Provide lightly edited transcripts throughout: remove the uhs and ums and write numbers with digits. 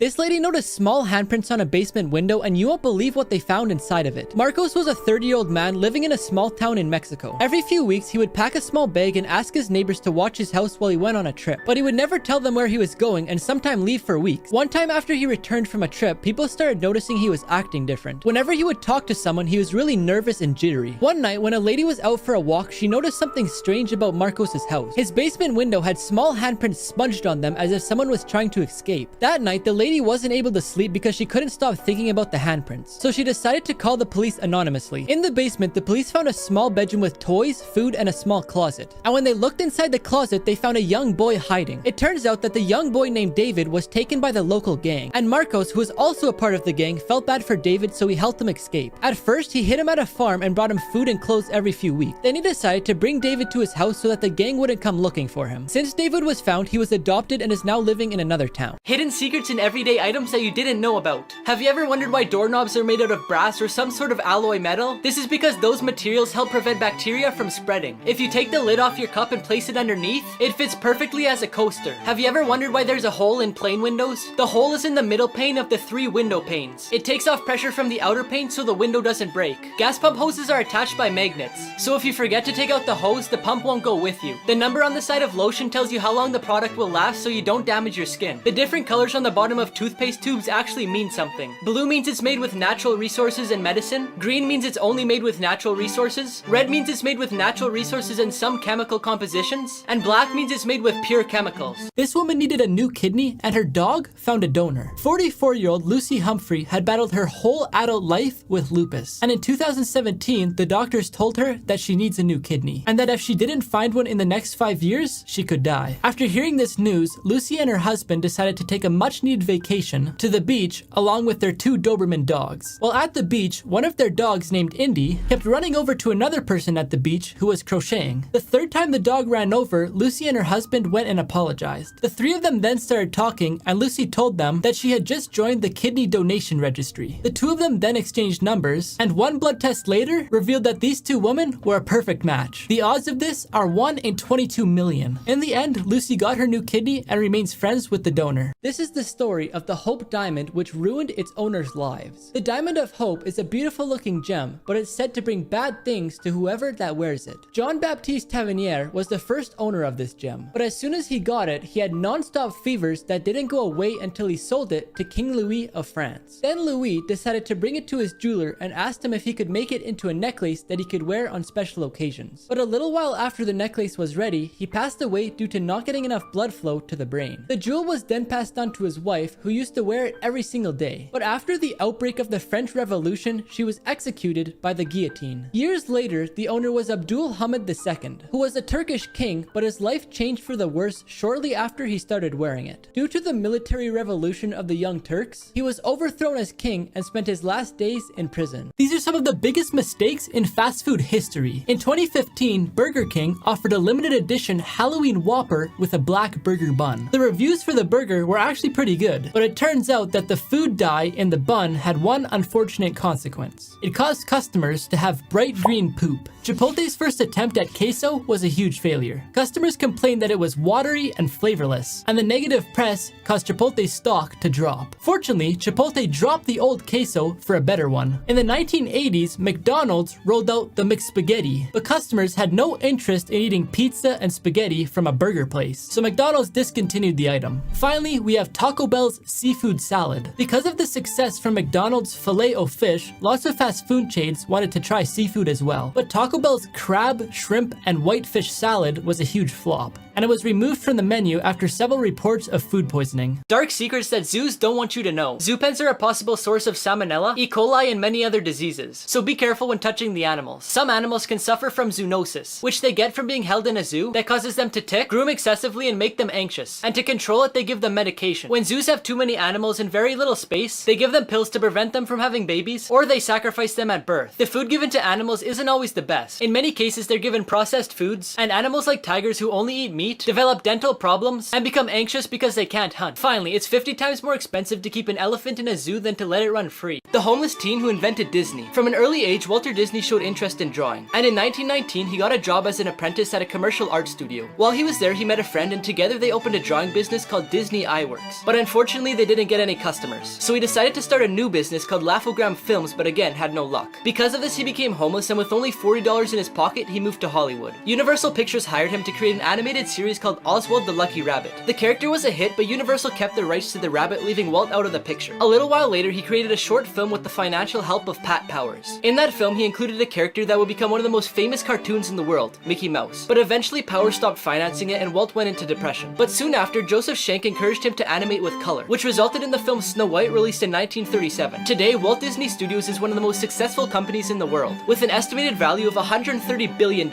This lady noticed small handprints on a basement window, and you won't believe what they found inside of it. Marcos was a 30-year-old man living in a small town in Mexico. Every few weeks, he would pack a small bag and ask his neighbors to watch his house while he went on a trip. But he would never tell them where he was going and sometimes leave for weeks. One time after he returned from a trip, people started noticing he was acting different. Whenever he would talk to someone, he was really nervous and jittery. One night, when a lady was out for a walk, she noticed something strange about Marcos's house. His basement window had small handprints smudged on them as if someone was trying to escape. That night, the lady wasn't able to sleep because she couldn't stop thinking about the handprints. So she decided to call the police anonymously. In the basement, the police found a small bedroom with toys, food, and a small closet. And when they looked inside the closet, they found a young boy hiding. It turns out that the young boy named David was taken by the local gang. And Marcos, who was also a part of the gang, felt bad for David, so he helped him escape. At first, he hid him at a farm and brought him food and clothes every few weeks. Then he decided to bring David to his house so that the gang wouldn't come looking for him. Since David was found, he was adopted and is now living in another town. Hidden secrets in everyday items that you didn't know about. Have you ever wondered why doorknobs are made out of brass or some sort of alloy metal? This is because those materials help prevent bacteria from spreading. If you take the lid off your cup and place it underneath, it fits perfectly as a coaster. Have you ever wondered why there's a hole in plane windows? The hole is in the middle pane of the 3 window panes. It takes off pressure from the outer pane so the window doesn't break. Gas pump hoses are attached by magnets, so if you forget to take out the hose, the pump won't go with you. The number on the side of lotion tells you how long the product will last so you don't damage your skin. The different colors on the bottom of toothpaste tubes actually mean something. Blue means it's made with natural resources and medicine. Green means it's only made with natural resources. Red means it's made with natural resources and some chemical compositions. And black means it's made with pure chemicals. This woman needed a new kidney, and her dog found a donor. 44-year-old Lucy Humphrey had battled her whole adult life with lupus. And in 2017, the doctors told her that she needs a new kidney, and that if she didn't find one in the next 5 years, she could die. After hearing this news, Lucy and her husband decided to take a much-needed vacation to the beach along with their 2 Doberman dogs. While at the beach, one of their dogs named Indy kept running over to another person at the beach who was crocheting. The third time the dog ran over, Lucy and her husband went and apologized. The 3 of them then started talking, and Lucy told them that she had just joined the kidney donation registry. The 2 of them then exchanged numbers, and one blood test later revealed that these 2 women were a perfect match. The odds of this are 1 in 22 million. In the end, Lucy got her new kidney and remains friends with the donor. This is the story of the Hope Diamond, which ruined its owner's lives. The Diamond of Hope is a beautiful looking gem, but it's said to bring bad things to whoever that wears it. Jean-Baptiste Tavernier was the first owner of this gem, but as soon as he got it, he had non-stop fevers that didn't go away until he sold it to King Louis of France. Then Louis decided to bring it to his jeweler and asked him if he could make it into a necklace that he could wear on special occasions. But a little while after the necklace was ready, he passed away due to not getting enough blood flow to the brain. The jewel was then passed on to his wife, who used to wear it every single day. But after the outbreak of the French Revolution, she was executed by the guillotine. Years later, the owner was Abdul Hamid II, who was a Turkish king, but his life changed for the worse shortly after he started wearing it. Due to the military revolution of the Young Turks, he was overthrown as king and spent his last days in prison. These are some of the biggest mistakes in fast food history. In 2015, Burger King offered a limited edition Halloween Whopper with a black burger bun. The reviews for the burger were actually pretty good, but it turns out that the food dye in the bun had one unfortunate consequence. It caused customers to have bright green poop. Chipotle's first attempt at queso was a huge failure. Customers complained that it was watery and flavorless, and the negative press caused Chipotle's stock to drop. Fortunately, Chipotle dropped the old queso for a better one. In the 1980s, McDonald's rolled out the McSpaghetti, but customers had no interest in eating pizza and spaghetti from a burger place, so McDonald's discontinued the item. Finally, we have Taco Bell's seafood salad. Because of the success from McDonald's Filet-O-Fish, lots of fast food chains wanted to try seafood as well, but Taco Bell's crab, shrimp, and whitefish salad was a huge flop, and it was removed from the menu after several reports of food poisoning. Dark secrets that zoos don't want you to know. Zoo pens are a possible source of salmonella, E. coli, and many other diseases, so be careful when touching the animals. Some animals can suffer from zoonosis, which they get from being held in a zoo that causes them to tick, groom excessively, and make them anxious. And to control it, they give them medication. When zoos have too many animals in very little space, they give them pills to prevent them from having babies, or they sacrifice them at birth. The food given to animals isn't always the best. In many cases, they're given processed foods, and animals like tigers who only eat meat, develop dental problems, and become anxious because they can't hunt. Finally, it's 50 times more expensive to keep an elephant in a zoo than to let it run free. The homeless teen who invented Disney. From an early age, Walter Disney showed interest in drawing, and in 1919 he got a job as an apprentice at a commercial art studio. While he was there, he met a friend and together they opened a drawing business called Disney Eyeworks. But unfortunately they didn't get any customers, so he decided to start a new business called Laugh-O-Gram Films, but again had no luck. Because of this he became homeless, and with only $40 in his pocket he moved to Hollywood. Universal Pictures hired him to create an animated series called Oswald the Lucky Rabbit. The character was a hit, but Universal kept the rights to the rabbit, leaving Walt out of the picture. A little while later he created a short film with the financial help of Pat Powers. In that film he included a character that would become one of the most famous cartoons in the world, Mickey Mouse. But eventually Powers stopped financing it and Walt went into depression. But soon after, Joseph Schenck encouraged him to animate with color, which resulted in the film Snow White, released in 1937. Today, Walt Disney Studios is one of the most successful companies in the world, with an estimated value of $130 billion.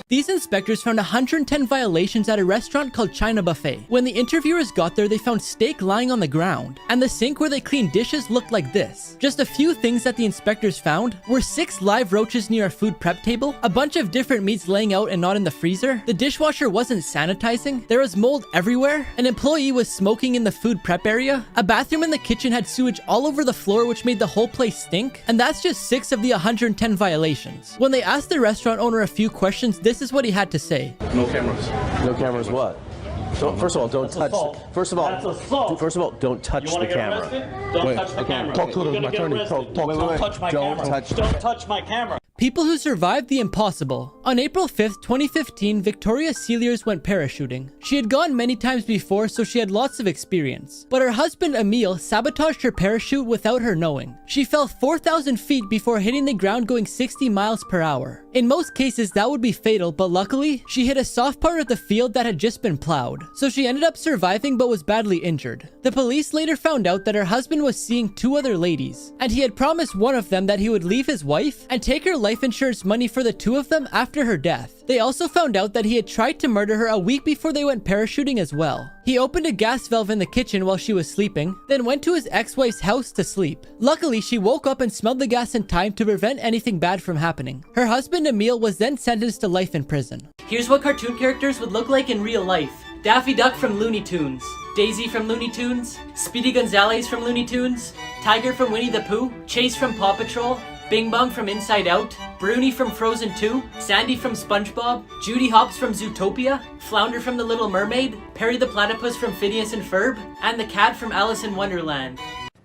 These inspectors found 110 violations at a restaurant called China Buffet. When the interviewers got there, they found steak lying on the ground, and the sink where they cleaned dishes looked like this. Just a few things that the inspectors found were 6 live roaches near a food prep table, a bunch of different meats laying out and not in the freezer, the dishwasher wasn't sanitizing, there was mold everywhere, an employee was smoking in the food prep area, a bathroom in the kitchen had sewage all over the floor which made the whole place stink, and that's just 6 of the 110 violations. When they asked the restaurant owner a few questions, this is what he had to say. No cameras. No cameras what? First of all, don't touch. First of all, don't touch the camera. Don't touch the camera. Talk to my attorney. Don't touch my camera. Don't touch my camera. People who survived the impossible. On April 5th, 2015, Victoria Sealiers went parachuting. She had gone many times before, so she had lots of experience. But her husband, Emil, sabotaged her parachute without her knowing. She fell 4,000 feet before hitting the ground going 60 miles per hour. In most cases, that would be fatal, but luckily, she hit a soft part of the field that had just been plowed. So she ended up surviving but was badly injured. The police later found out that her husband was seeing 2 other ladies, and he had promised one of them that he would leave his wife and take her life insurance money for the 2 of them after her death. They also found out that he had tried to murder her a week before they went parachuting as well. He opened a gas valve in the kitchen while she was sleeping, then went to his ex-wife's house to sleep. Luckily, she woke up and smelled the gas in time to prevent anything bad from happening. Her husband Emil was then sentenced to life in prison. Here's what cartoon characters would look like in real life. Daffy Duck from Looney Tunes, Daisy from Looney Tunes, Speedy Gonzales from Looney Tunes, Tiger from Winnie the Pooh, Chase from Paw Patrol, Bing Bong from Inside Out, Bruni from Frozen 2, Sandy from SpongeBob, Judy Hopps from Zootopia, Flounder from The Little Mermaid, Perry the Platypus from Phineas and Ferb, and the cat from Alice in Wonderland.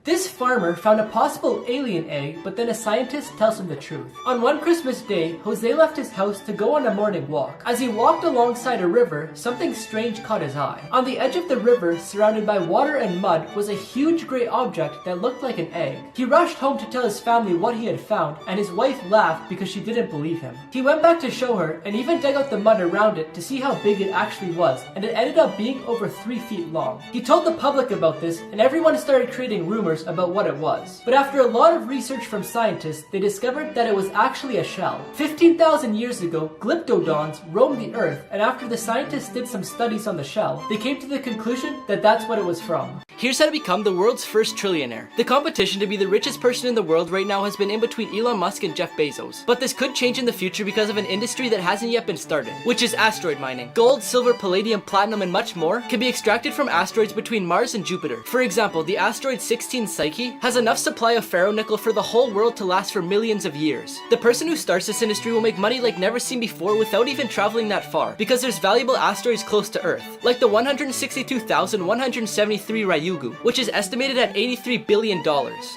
This farmer found a possible alien egg, but then a scientist tells him the truth. On one Christmas day, Jose left his house to go on a morning walk. As he walked alongside a river, something strange caught his eye. On the edge of the river, surrounded by water and mud, was a huge gray object that looked like an egg. He rushed home to tell his family what he had found, and his wife laughed because she didn't believe him. He went back to show her, and even dug out the mud around it to see how big it actually was, and it ended up being over 3 feet long. He told the public about this, and everyone started creating rumors about what it was. But after a lot of research from scientists, they discovered that it was actually a shell. 15,000 years ago, glyptodons roamed the earth, and after the scientists did some studies on the shell, they came to the conclusion that that's what it was from. Here's how to become the world's first trillionaire. The competition to be the richest person in the world right now has been in between Elon Musk and Jeff Bezos. But this could change in the future because of an industry that hasn't yet been started, which is asteroid mining. Gold, silver, palladium, platinum, and much more can be extracted from asteroids between Mars and Jupiter. For example, the asteroid 16 Psyche has enough supply of ferronickel for the whole world to last for millions of years. The person who starts this industry will make money like never seen before without even traveling that far, because there's valuable asteroids close to Earth, like the 162,173 Ryugu, which is estimated at $83 billion.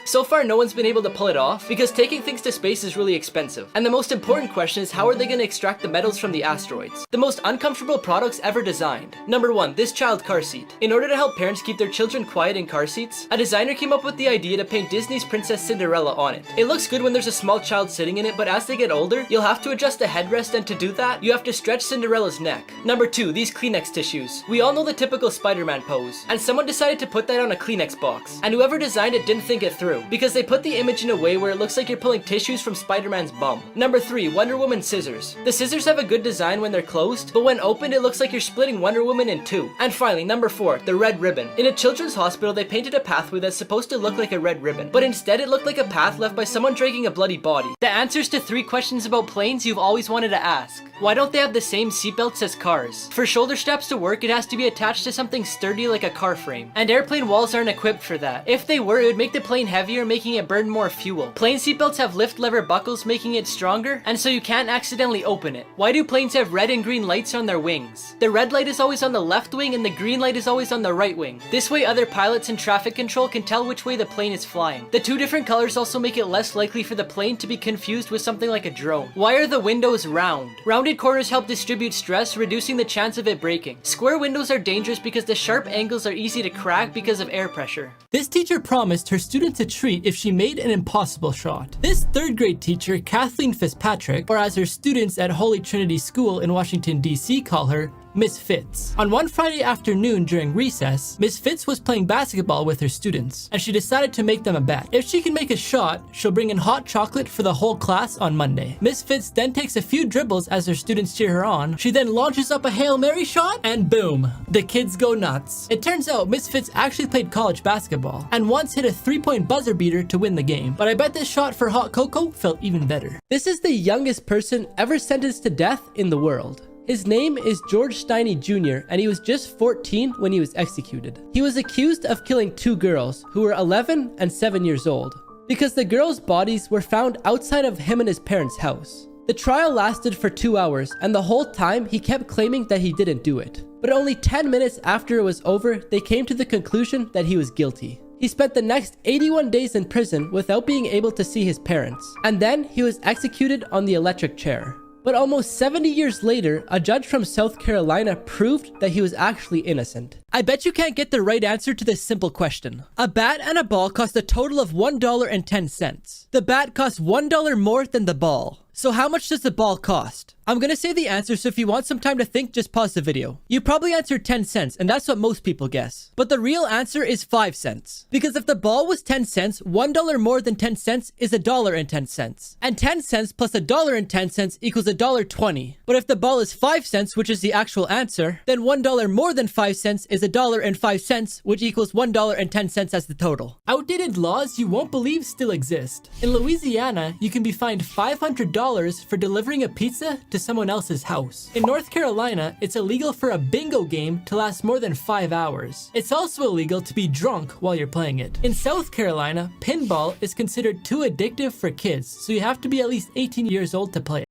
So far, no one's been able to pull it off because taking things to space is really expensive. And the most important question is, how are they going to extract the metals from the asteroids? The most uncomfortable products ever designed. Number 1, this child car seat. In order to help parents keep their children quiet in car seats, a designer came up with the idea to paint Disney's Princess Cinderella on it. It looks good when there's a small child sitting in it, but as they get older, you'll have to adjust the headrest, and to do that, you have to stretch Cinderella's neck. Number 2, these Kleenex tissues. We all know the typical Spider-Man pose, and someone decided to put that on a Kleenex box, and whoever designed it didn't think it through, because they put the image in a way where it looks like you're pulling tissues from Spider-Man's bum. Number 3, Wonder Woman scissors. The scissors have a good design when they're closed, but when opened it looks like you're splitting Wonder Woman in two. And finally, number 4, the red ribbon. In a children's hospital, they painted a pathway that's supposed supposed to look like a red ribbon, but instead it looked like a path left by someone dragging a bloody body. The answers to 3 questions about planes you've always wanted to ask. Why don't they have the same seatbelts as cars? For shoulder straps to work, it has to be attached to something sturdy like a car frame, and airplane walls aren't equipped for that. If they were, it would make the plane heavier, making it burn more fuel. Plane seatbelts have lift lever buckles, making it stronger, and so you can't accidentally open it. Why do planes have red and green lights on their wings? The red light is always on the left wing and the green light is always on the right wing. This way other pilots and traffic control can tell which way the plane is flying. The 2 different colors also make it less likely for the plane to be confused with something like a drone. Why are the windows round? Rounded corners help distribute stress, reducing the chance of it breaking. Square windows are dangerous because the sharp angles are easy to crack because of air pressure. This teacher promised her students a treat if she made an impossible shot. This 3rd grade teacher, Kathleen Fitzpatrick, or as her students at Holy Trinity School in Washington, D.C. call her, Miss Fitz. On one Friday afternoon during recess, Miss Fitz was playing basketball with her students, and she decided to make them a bet. If she can make a shot, she'll bring in hot chocolate for the whole class on Monday. Miss Fitz then takes a few dribbles as her students cheer her on. She then launches up a Hail Mary shot, and boom, the kids go nuts. It turns out Miss Fitz actually played college basketball, and once hit a 3-point buzzer beater to win the game. But I bet this shot for hot cocoa felt even better. This is the youngest person ever sentenced to death in the world. His name is George Steiny Jr., and he was just 14 when he was executed. He was accused of killing 2 girls who were 11 and 7 years old because the girls' bodies were found outside of him and his parents' house. The trial lasted for 2 hours, and the whole time he kept claiming that he didn't do it. But only 10 minutes after it was over, they came to the conclusion that he was guilty. He spent the next 81 days in prison without being able to see his parents, and then he was executed on the electric chair. But almost 70 years later, a judge from South Carolina proved that he was actually innocent. I bet you can't get the right answer to this simple question. A bat and a ball cost a total of $1.10. The bat costs $1 more than the ball. So how much does the ball cost? I'm gonna say the answer, so if you want some time to think, just pause the video. You probably answered 10 cents, and that's what most people guess. But the real answer is 5 cents. Because if the ball was 10 cents, $1 more than 10 cents is $1.10. And 10 cents plus $1.10 equals $1.20. But if the ball is 5 cents, which is the actual answer, then $1 more than 5 cents is $1.05, which equals $1.10 as the total. Outdated laws you won't believe still exist. In Louisiana, you can be fined $500 for delivering a pizza to someone else's house. In North Carolina, it's illegal for a bingo game to last more than 5 hours. It's also illegal to be drunk while you're playing it. In South Carolina, pinball is considered too addictive for kids, so you have to be at least 18 years old to play it.